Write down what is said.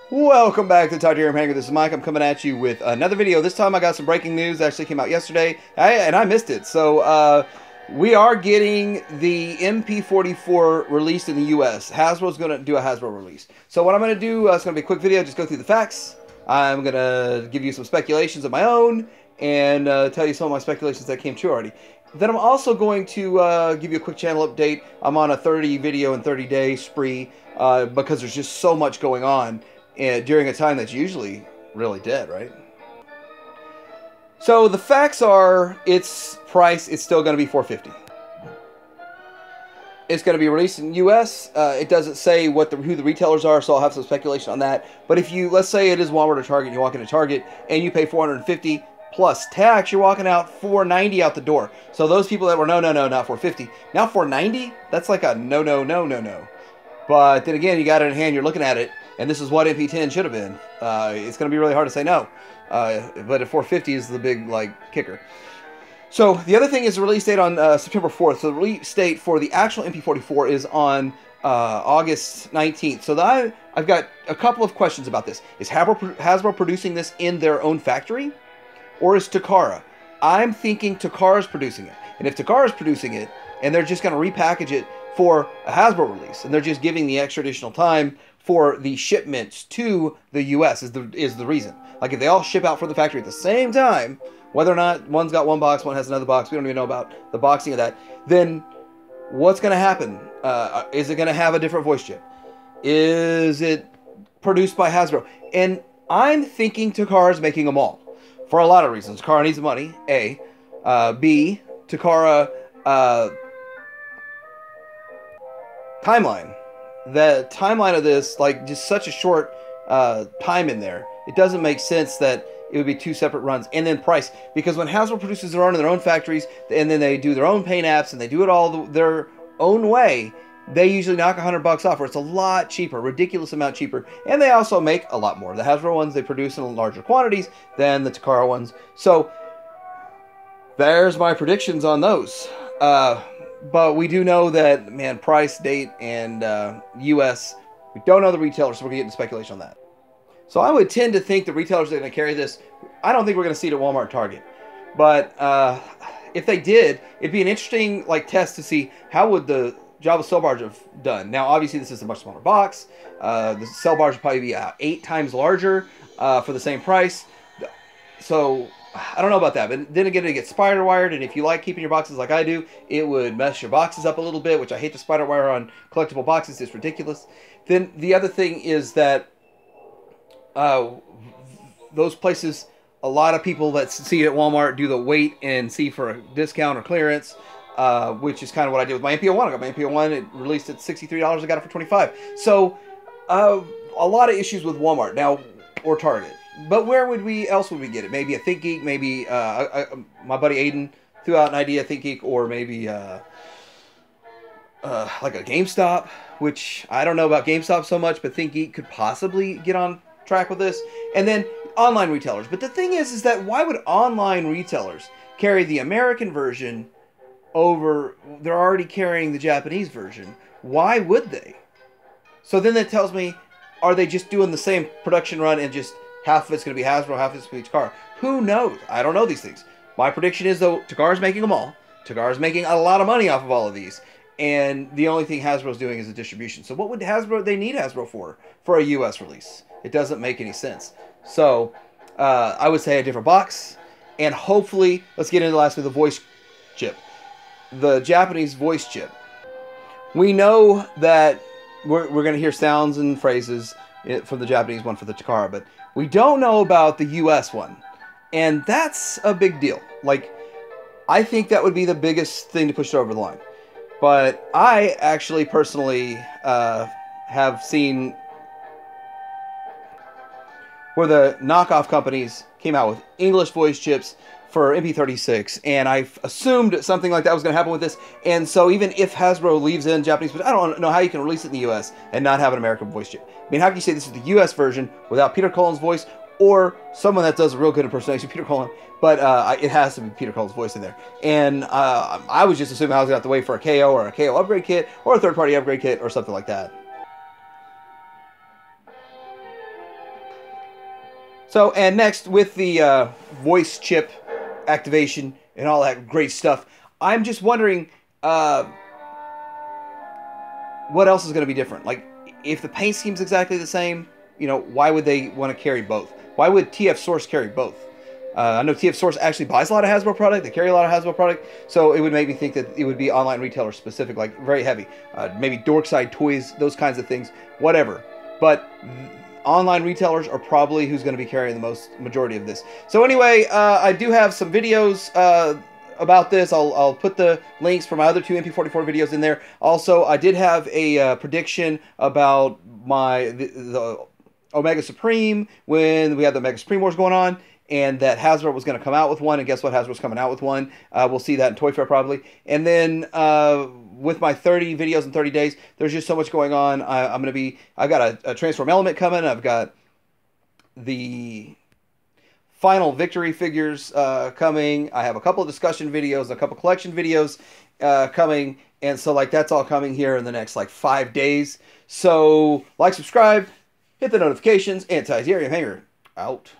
Welcome back to Talk to Your Hanger. This is Mike. I'm coming at you with another video. This time I got some breaking news. It actually came out yesterday, and I missed it. So we are getting the MP-44 released in the U.S. Hasbro's going to do a Hasbro release. So what I'm going to do, it's going to be a quick video. Just go through the facts. I'm going to give you some speculations of my own and tell you some of my speculations that came true already. Then I'm also going to give you a quick channel update. I'm on a 30 video and 30 day spree because there's just so much going on during a time that's usually really dead, right? So the facts are, its price is still going to be $450. It's going to be released in the U.S. It doesn't say who the retailers are, so I'll have some speculation on that. But if you, let's say it is Walmart or Target, you walk into Target and you pay $450 plus tax, you're walking out $490 out the door. So those people that were no, not $450, now $490, that's like a no. But then again, you got it in hand, you're looking at it, and this is what MP10 should have been. It's going to be really hard to say no. But at $450 is the big, kicker. So the other thing is the release date on September 4th. So the release date for the actual MP-44 is on August 19th. So I've got a couple of questions about this. Is Hasbro producing this in their own factory? Or is Takara? I'm thinking Takara's producing it. And if Takara's producing it, and they're just going to repackage it for a Hasbro release, and they're just giving the extra additional time for the shipments to the U.S. is the reason. Like if they all ship out from the factory at the same time, whether or not one's got one box, one has another box, we don't even know about the boxing of that, then what's going to happen? Is it going to have a different voice chip? Is it produced by Hasbro? And I'm thinking Takara's making them all. For a lot of reasons. Takara needs the money, A. B, Takara timeline. The timeline of this, just such a short time in there, it doesn't make sense that it would be two separate runs. And then price, because when Hasbro produces their own in their own factories, and then they do their own paint apps, and they do it all their own way, they usually knock $100 off, where it's a lot cheaper, ridiculous amount cheaper, and they also make a lot more. The Hasbro ones, they produce in larger quantities than the Takara ones. So there's my predictions on those. But we do know that, man, price, date, and U.S., we don't know the retailers, so we're going to get into speculation on that. So I would tend to think the retailers are going to carry this. I don't think we're going to see it at Walmart and Target. But if they did, it'd be an interesting test to see how would the Java cell barge have done. Now, obviously, this is a much smaller box. The cell barge would probably be 8 times larger for the same price. So I don't know about that. But then again, it gets spider wired, and if you like keeping your boxes like I do, it would mess your boxes up a little bit, which I hate to spider wire on collectible boxes. It's ridiculous. Then the other thing is that those places, a lot of people that see it at Walmart do the wait and see for a discount or clearance. Which is kind of what I did with my MP-01. I got my MP-01, it released at $63, I got it for $25. So, a lot of issues with Walmart now, or Target. But where else would we get it? Maybe a ThinkGeek, maybe, my buddy Aiden threw out an idea, ThinkGeek, or maybe, like a GameStop, which I don't know about GameStop so much, but ThinkGeek could possibly get on track with this. And then, online retailers. But the thing is that why would online retailers carry the American version over? They're already carrying the Japanese version. Why would they? So then that tells me, are they just doing the same production run and just half of it's going to be Hasbro, half of it's going to be Takara? Who knows? I don't know these things. My prediction is, though, Takara's making them all. Takara's making a lot of money off of all of these. And the only thing Hasbro's doing is the distribution. So what would they need Hasbro for a US release? It doesn't make any sense. So I would say a different box. And hopefully, let's get into lastly the voice chip. The Japanese voice chip. We know that we're going to hear sounds and phrases from the Japanese one for the Takara, but we don't know about the US one. And that's a big deal. I think that would be the biggest thing to push it over the line. But I actually personally have seen where the knockoff companies came out with English voice chips for MP-36, and I assumed something like that was going to happen with this. And so even if Hasbro leaves in Japanese, but I don't know how you can release it in the US and not have an American voice chip. I mean, how can you say this is the US version without Peter Cullen's voice, or someone that does a real good impersonation of Peter Cullen, but it has to be Peter Cullen's voice in there. And I was just assuming I was going to have to wait for a KO or a KO upgrade kit or a third-party upgrade kit or something like that. So, and next, with the voice chip activation and all that great stuff, I'm just wondering what else is going to be different. Like, if the paint scheme's exactly the same, you know, why would they want to carry both? Why would TF Source carry both? I know TF Source actually buys a lot of Hasbro product. They carry a lot of Hasbro product. So it would make me think that it would be online retailer specific, like very heavy. Maybe Dorkside Toys, those kinds of things, whatever. But online retailers are probably who's going to be carrying the majority of this. So anyway, I do have some videos about this. I'll put the links for my other two MP-44 videos in there. Also, I did have a prediction about the Omega Supreme when we had the Omega Supreme Wars going on, and that Hasbro was going to come out with one, and guess what? Hasbro's coming out with one. We'll see that in Toy Fair probably. And then with my 30 videos in 30 days, there's just so much going on. I've got a Transform Element coming. I've got the final victory figures coming. I have a couple of discussion videos, a couple collection videos coming. And so like that's all coming here in the next like 5 days. So like, subscribe, hit the notifications, and Titanium Hanger out.